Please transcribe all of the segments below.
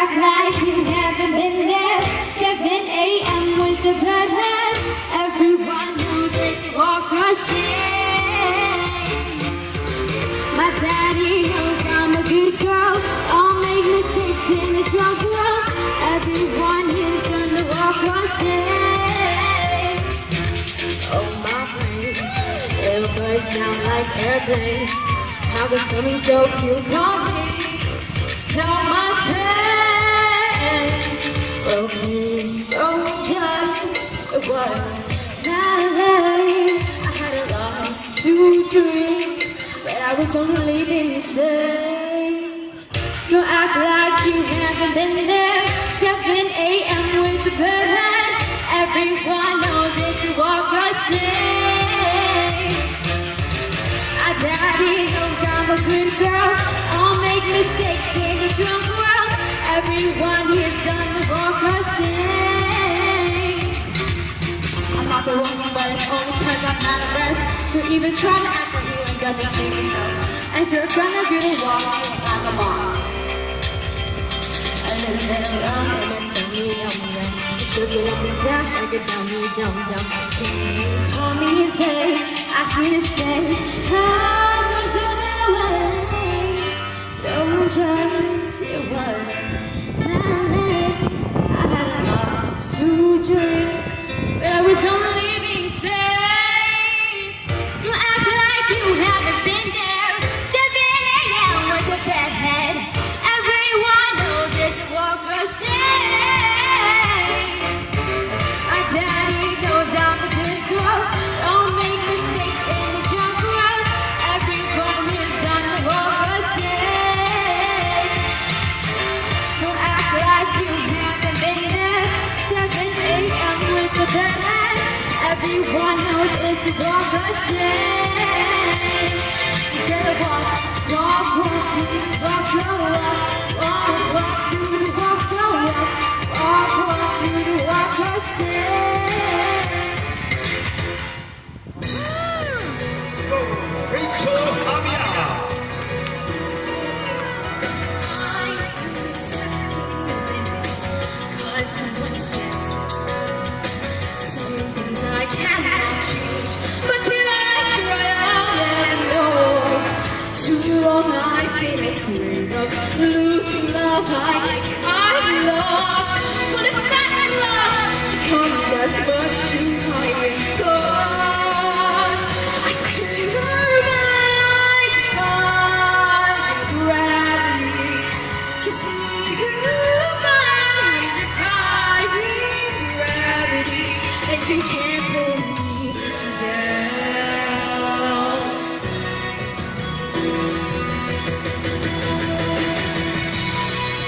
act like you haven't been there. 7 a.m. with the bloodline. Everyone knows it's a walk of shame. My daddy knows I'm a good girl. I'll make mistakes in the drunk world. Everyone here's done the walk of shame. Oh, my brains, little birds sound like airplanes. How could something so cute cause me so much pain? Oh, please don't judge. It was Valerie. I had a lot to drink, but I was only being safe. Don't act like you haven't been there. 7 a.m. with the bloodline. Everyone knows it's the walk of shame. My daddy knows I'm a good girl. I'll make mistakes in the drunk world. Everyone here's done the walk of shame. I'm not the woman, but it's only cause I'm out of breath. Don't even try to act like you ain't got this thing yourself. And if you're gonna do the walk, you ain't like a boss. A little bit around and then tell me I'm right. Shook it up and down like a dummy, dumb. Kiss me, call me his babe. Ask me to stay. How could give it away? Don't judge, it was Valerie. I had a lot to drink, but I was only being safe. Don't act like you haven't been there. 7 a.m. with a bad head. Everyone knows it's a walk of shame. My daddy knows I'm a good girl. Don't make mistakes in the drunk world. Everyone has done the walk of shame. Don't act like you haven't been there. 7 a.m. with the bloodline. Everyone knows it's the walk of shame. Instead of walk to walk, go up. Walk to walk, go up. Walk to the walk of shame. Rachel Javier. Cause someone says some things I cannot change, but till I try I'll never know. Too long I've been afraid of losing love I guess I lost. Well, if that's lost, it comes as much too high because I took your mind defying gravity. Kiss me goodbye, defying gravity, and you can't pull me down.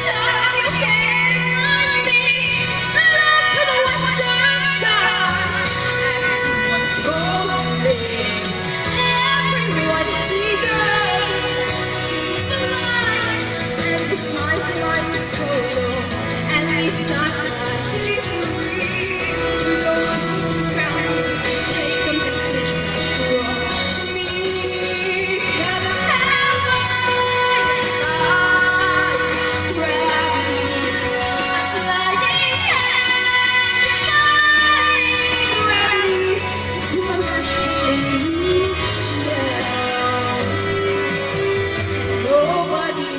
Now you can't run me along to the western sky. And someone told me everyone deserves the line. And if my life is so long, at least I might be free to go around and take a message from me. Tell them how I gravity. I'm flying gravity to machine down. Nobody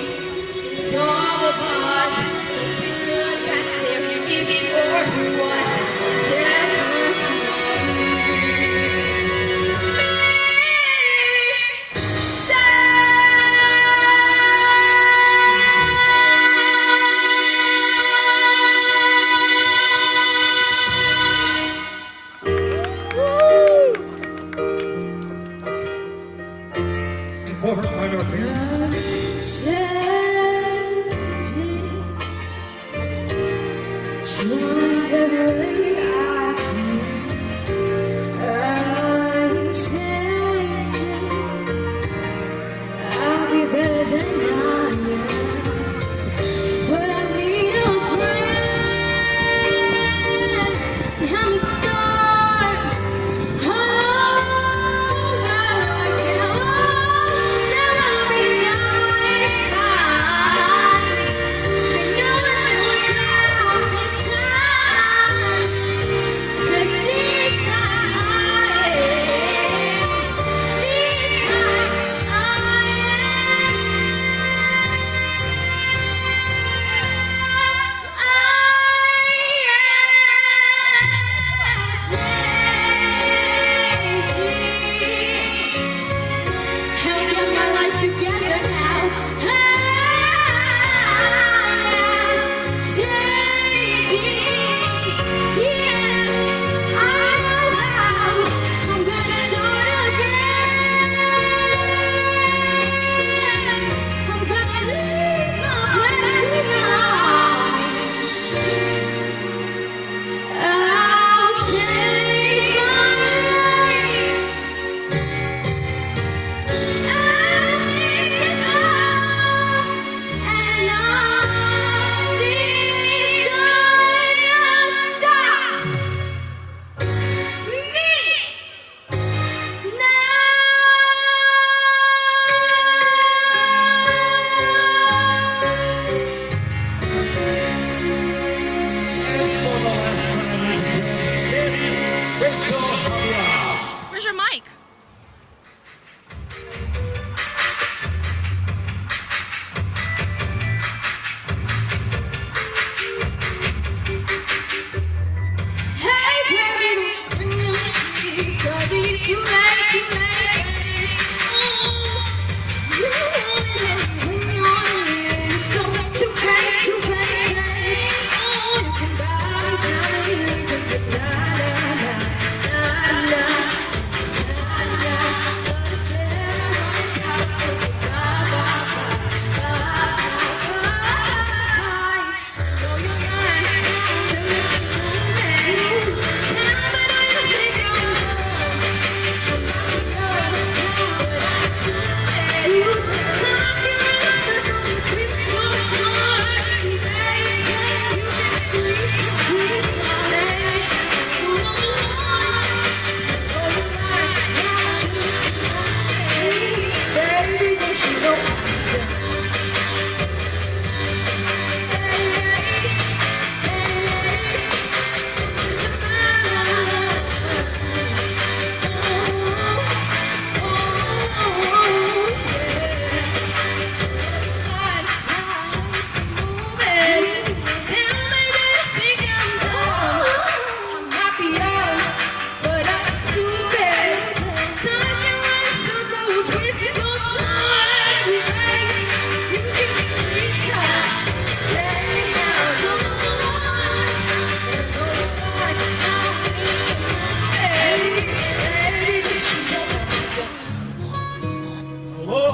in all of us is concerned that there is his or who was For her final appearance, trying every way I can. I'm changing. I'll be better than I am, but I need a friend to help me start. Oh, I can never be just fine. I know it's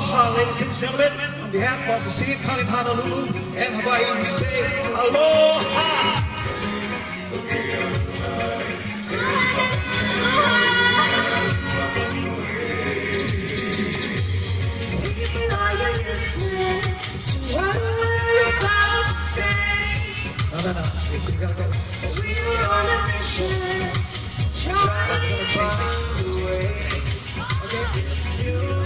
Aloha, ladies and gentlemen. On behalf of the city of County of Honolulu and Hawaii, we say aloha. People, are you listening to what we're about to say? No. You gotta go. We were on a mission, trying to find a way. Okay.